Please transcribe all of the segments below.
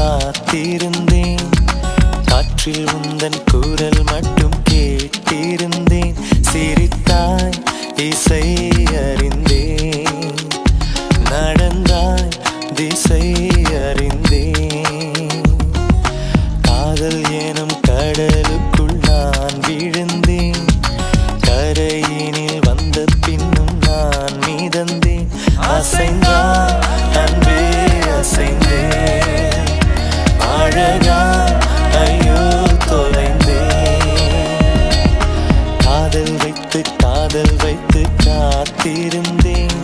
காத்திருந்தேன். காற்றில் உந்தன் குரல் மட்டும் கேட்டிருந்தேன். சிரித்தாய், இசை அறிந்தேன். நடந்தாய், திசை அறிந்தேன். காதல் எனும் கடலுக்குள் நான் விழுந்தேன். கரையினில் வந்த பின்னும் நான் மிதந்தேன். அசைந்தாய் அன்பே அசைந்தேன். அழகா ஐயோ தொலைந்தேன். காதல் வைத்து காத்திருந்தேன்.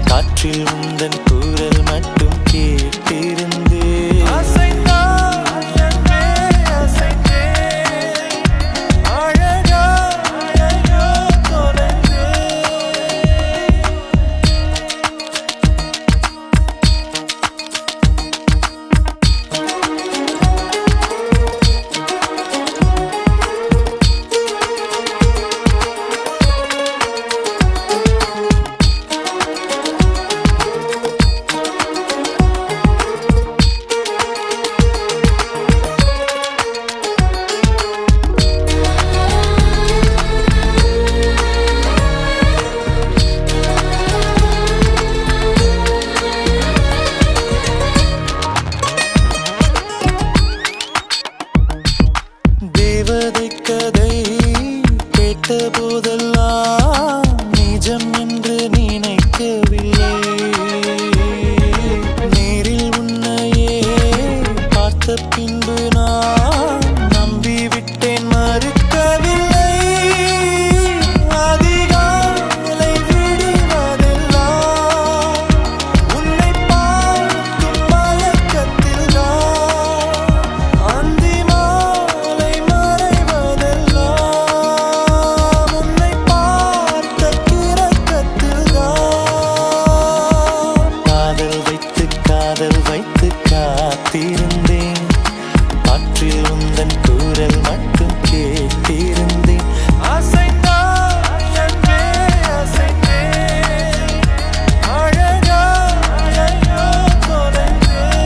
காற்றில் உந்தன் குரல் மட்டும் கேட்டிருந்தேன். அசைந்தாய் அன்பே அசைந்தேன். அழகா ஐயோ தொலைந்தேன். தேவதை கதை கேட்ட போதெல்லாம் நிஜம் என்று நினைக்கவில்லை. நேரில் உன்னையே பார்த்த பின்பு நான் நம்பிவிட்டேன், மறுக்கவில்லை. அதிகாலை விடுவதெல்லாம் உன்னை பார்க்கும் மயக்கத்தில் தான். அந்தி மாலை மறைவதெல்லாம் உன்னை பார்த்த கிறக்கத்தில் தான். காதல் வைத்து காத்திருந்தேன். காற்றில் உந்தன் குரல் மட்டும் கேட்டிருந்தேன். அசைந்தாய் அன்பே அசைந்தேன். அழகா ஐயோ தொலைந்தேன்.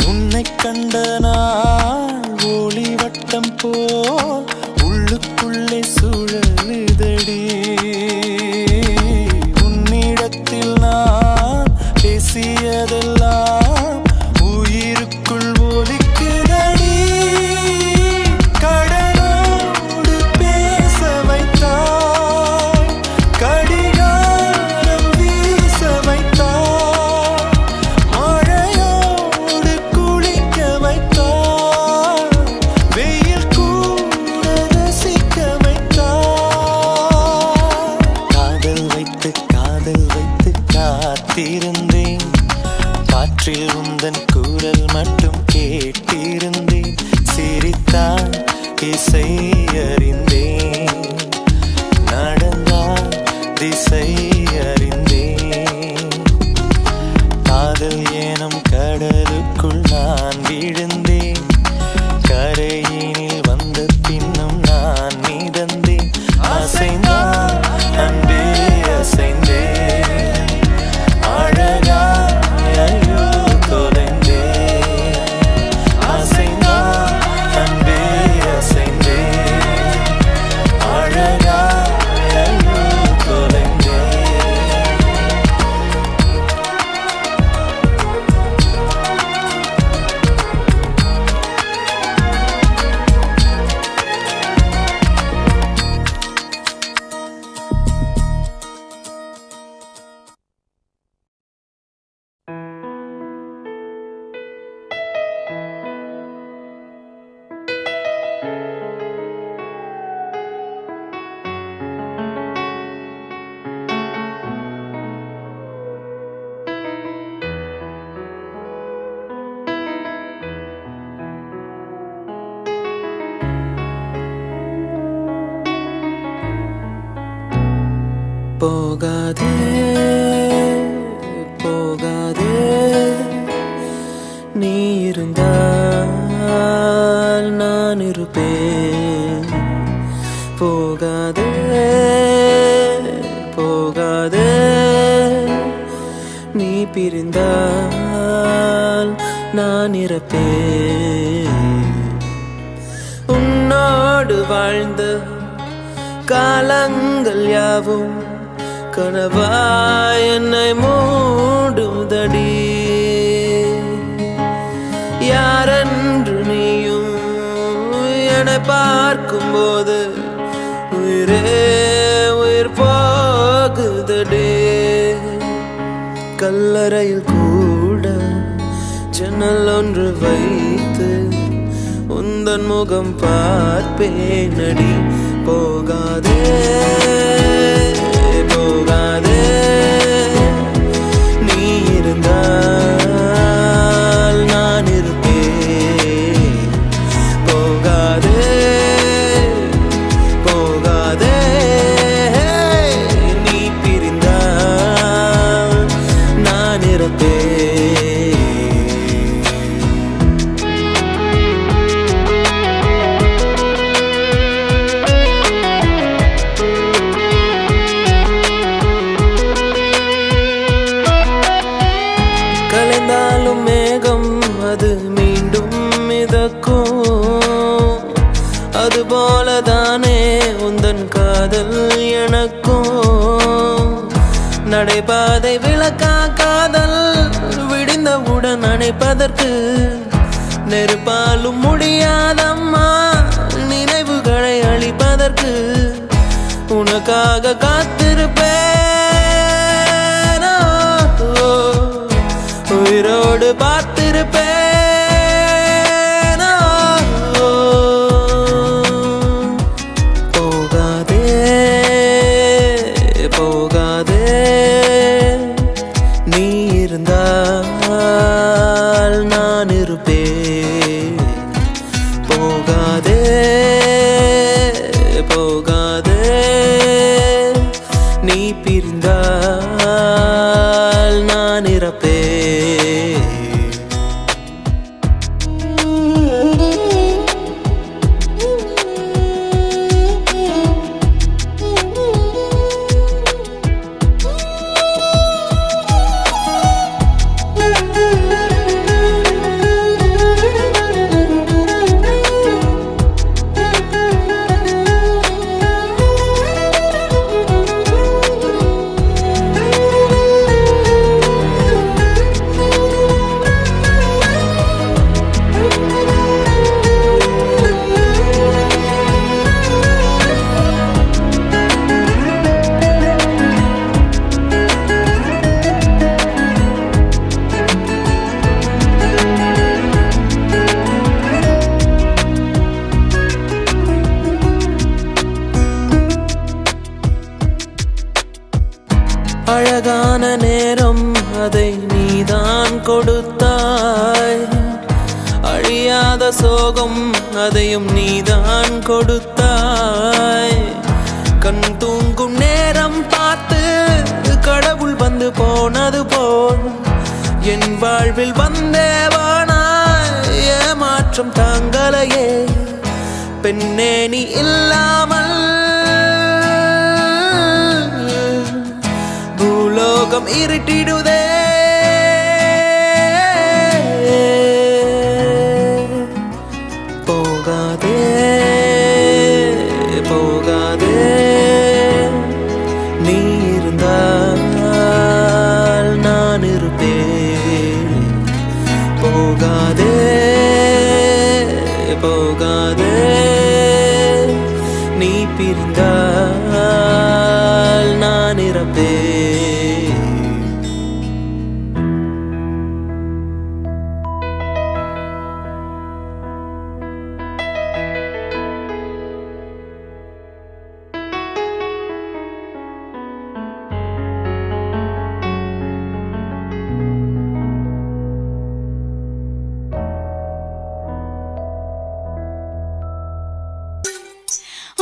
உன்னை கண்ட நாள் ஒளி வட்டம் போல் உள்ளுக்குள்ளே சுழலுதடி. உன்னிடத்தில் நான் பேசியதெல்லாம் உயிருக்குள் ஒலிக்குதடி. கடலோடு பேச வைத்தாய், கடிகாரம் வீச வைத்தாய். மழையோடு குளிக்க வைத்தாய், வெயில் கூட ரசிக்க வைத்தாய். காதல் வைத்து காத்திருந்தேன். காற்றில் உந்தன் குரல் மட்டும் கேட்டிருந்தேன். சிரித்தாய், இசை அறிந்தேன். நடந்தாய், திசை அறிந்தேன். காதல் எனும் கடலுக்குள் நான் விழுந்தேன். கரையினில் வந்த பின்னும் நான் மிதந்தேன். அசைந்தாய் அன்பே அசைந்தேன். அழகா ஐயோ தொலைந்தேன். அசைந்தாய் அன்பே அசைந்தேன். அழகா ஐயோ தொலைந்தேன். போகாதே போகாதே நீ இருந்தால் நான் இருப்பேன் போகாதே போகாதே நீ பிரிந்தால் நான் இறப்பேன் உன்னோடு வாழ்ந்த காலங்கள் யாவும் கனவாய் என்னை மூடுதடி யாரென்று நீயும் என்னை பார்க்கும்போது உயிரே உயிர் போகுதடி கல்லறையில் கூட ஜன்னல் ஒன்று வைத்து உந்தன் முகம் பார்ப்பேனடி போகாதே போகாதே நீ இருந்தால் நான் இருப்பேன் போகாதே போகாதே நீ பிரிந்தால் நான் இருப்பேன் கலைந்தாலும் மேகம் அது மீண்டும் மிதக்கும் அதுபோலதானே உந்தன் காதல் எனக்கும் நடைபாதை விளக்கா காதல் விடிந்தவுடன் அணைப்பதற்கு நெருப்பாலும் முடியாதம்மா நினைவுகளை அழிப்பதற்கு உனக்காக காத்திருப்பேன் உயிரோடு பார்த்திருப்பேன் போகாதே போகாதே நீ இருந்தால் நான் இருப்பேன் போகாதே போகாதே நீ பிரிந்தால் நான் இறப்பேன் அழகான நேரம் அதை நீதான் கொடுத்தாய் அழியாத சோகம் அதையும் நீதான் கொடுத்தாய் கண் தூங்கும் நேரம் பார்த்து கடவுள் வந்து போனது போல் என் வாழ்வில் வந்தேவானாய் ஏமாற்றம் தாங்களையே பெண்ணே நீ இல்லாமல் பூலோகம் இருட்டிடுதே போகாதே போகாதே நீ இருந்தால் நான் இருப்பேன் போகாதே போகாதே நீ பிரிந்தால் நான் இறப்பேன்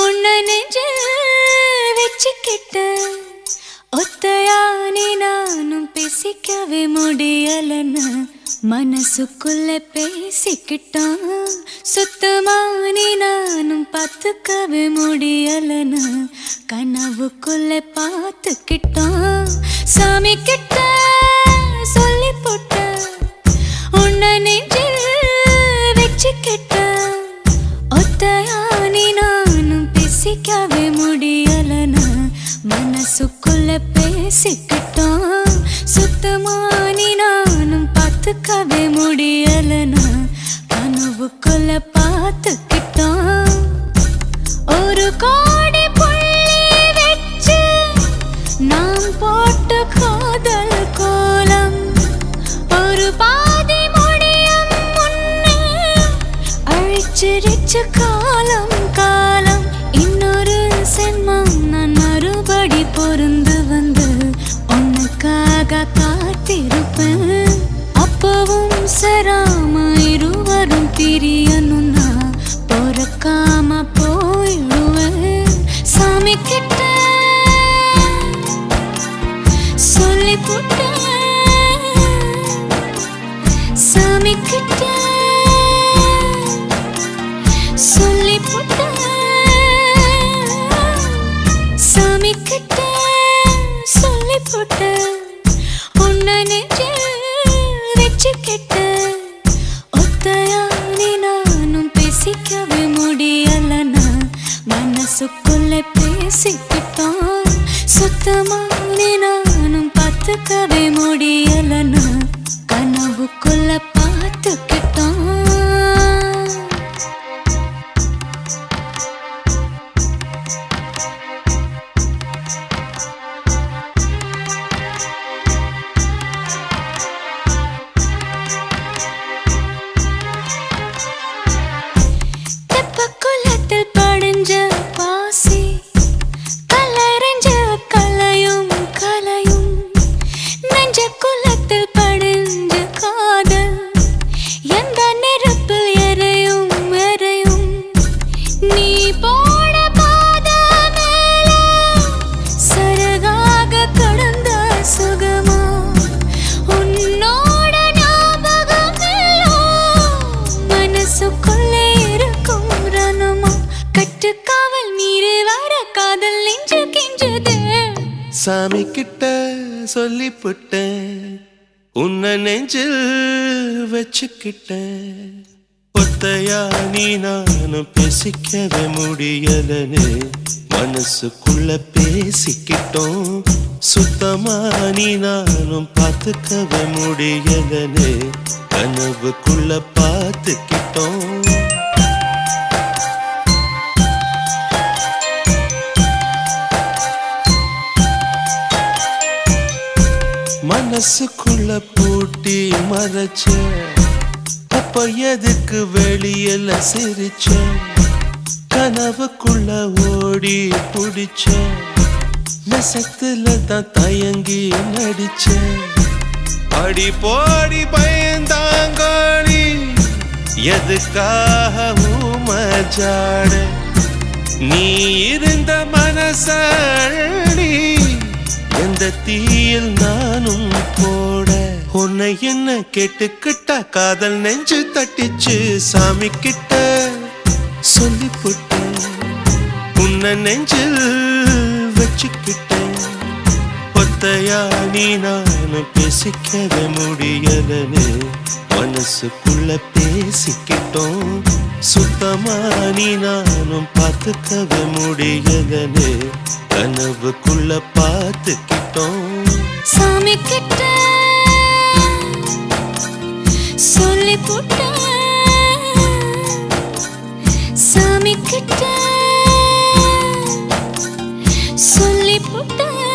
உன்னை நெஞ்சில் வச்சுக்கிட்டு ஒத்தையானி நானும் பேசிக்கவே முடியலன்னு மனசுக்குள்ள பேசிக்கிட்டான். சுத்தமானி நானும் பார்த்துக்கவே முடியலன்னு கனவுக்குள்ள பார்த்துக்கிட்டான். சாமி கிட்ட சொல்லி போட்ட உன்னை நெஞ்சில் வச்சுக்கிட்ட. ஒத்தையானி நானும் பேசிக்கவே முடியலன்னு மனசுக்குள்ள பேசிக்கிட்டோம். சுத்தமானி நானும் பார்த்துக்கவே முடியலன்னு கனவுக்குள்ள பார்த்துக்கிட்டோம். ஒரு கோடி புள்ளி வச்சு நாம் போட்ட காதல் கோலம் ஒரு பாதி முடியும் முன்னே அழிச்சிருச்சு காலம் காலம். இன்னொரு சென்மம் நான் மறுபடி பொருந்து வந்து உனக்காக காத்திருப்பேன். அப்பவும் சராம இருவரும் பிரியணும்னா பொறக்காம போயிடுவேன். சாமி கிட்ட சொல்லி போட்டேன். சாமி கிட்ட சொல்லி போட்டேன். சாமி கிட்ட சொல்லி போட்டேன். உன்னை நெஞ்சில் வச்சுக்கிட்ட. ஒத்தையானி நானும் பேசிக்கவே முடியலன்னா மனசுக்குள்ள பேசிக்கிட்டோம். சுத்தமானி நானும் பார்த்துக்கவே முடியலன்னா கனவுக்குள்ள பார்த்துக்கிட்டோம். தெப்பக்குளத்தில் படிஞ்ச பாசி கலரஞ்ச கலையும் கலையும். நெஞ்ச குளத்தில் படிஞ்ச காதல் எந்த நெருப்பில் எரையும் எரையும். நீ போட பாத மேல சரகாக கடந்த சுகமா உன்னோட ஞாபகம் எல்லாம் மனசுக்குள்ளே இருக்கும் ரணமா. கட்டுக்காவல் மீறி வர காதல் நெஞ்சு கெஞ்சது. சாமி கிட்ட சொல்லி போட்டேன். உன்னை நெஞ்சில் வச்சுக்கிட்டேன். ஒத்தையானி நானும் பேசிக்கவே முடியலன்னு மனசுக்குள்ள பேசிக்கிட்டோம். சுத்தமானி நானும் பார்த்துக்கவே முடியலன்னு கனவுக்குள்ள பார்த்துக்கிட்டோம். மனசுக்குள்ள பூட்டி மறைச்ச அப்ப எதுக்கு வெளியில சிரிச்ச. கனவுக்குள்ள ஓடி புடிச்ச நெசத்துல தான் தயங்கி நடிச்ச. அடி போடி பயந்தாங்கோடி எதுக்காக மஜாட. நீ இருந்த மனசடி எந்த தீயில் நானும் போட. உன்னை என்ன கேட்டுக்கிட்டா காதல் நெஞ்சு தட்டிச்சு. சாமி கிட்ட சொல்லி போட்டேன். உன்னை நெஞ்சில் வச்சுக்கிட்டேன். ஒத்தையானி நானும் பேசிக்கவே முடியலன்னு மனசுக்குள்ள பேசிக்கிட்டோம். சுத்தமானி நானும் பார்த்துக்கவே முடியலன்னு கனவுக்குள்ள பார்த்துக்கிட்டோம். சாமி கிட்ட சொல்லி போட்டேன். சாமி கிட்ட சொல்லி போட்டேன்.